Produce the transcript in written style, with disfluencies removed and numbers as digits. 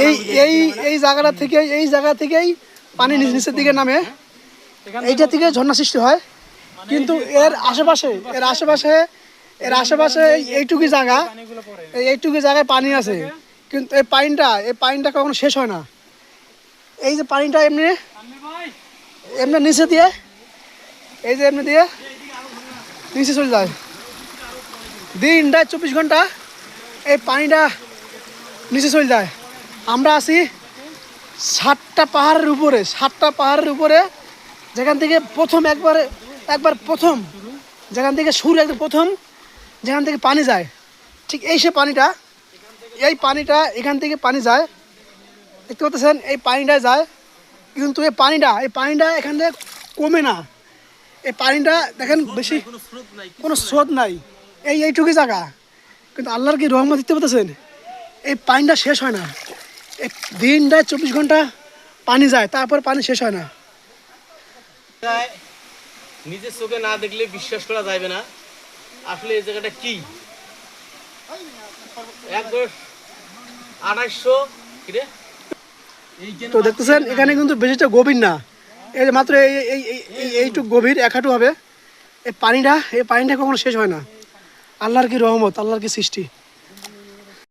এই এই এই জায়গা থেকেই পানি নিচের দিকে নামে, এইটা থেকে ঝর্ণা সৃষ্টি হয়। কিন্তু এর আশেপাশে এইটুকু জায়গায় পানি আছে, কিন্তু এই পানিটা কখনো শেষ হয় না। এই যে পানিটা এমনি এমনি নিচে দিয়ে, এই যে এমনি দিয়ে নিচে চলে যায়। দিনটায় 24 ঘন্টা এই পানিটা নিচে চলে যায়। আমরা আছি 7টা পাহাড়ের উপরে, যেখান থেকে প্রথম যেখান থেকে সুর একদম প্রথম যেখান থেকে পানি যায়, ঠিক এই এই পানিটা এখান থেকে পানি যায়, দেখতে পাচ্ছেন এই পানিটা যায়। কিন্তু এই পানিটা এখান থেকে কমে না। এই পানিটা দেখেন বেশি কোনো স্রোত নাই, এইটুকুই জায়গা। কিন্তু আল্লাহর কি রহমত, দেখতে পাচ্ছেন এই পানিটা শেষ হয় না। এই দিনটায় 24 ঘন্টা পানি যায়, তারপর পানি শেষ হয় না। নিজের চোখে না দেখলে বিশ্বাস করা যাবে না আসলে এই জায়গাটা কি। একবার 2800 কিরে তো দেখতেছেন এখানে কিন্তু বেশিটা গভীর না, এই যে মাত্র এইটুকু গভীর, 1 হাঁটু হবে। এই পানিটা কখনো শেষ হয় না। আল্লাহর কি রহমত, আল্লাহর কি সৃষ্টি।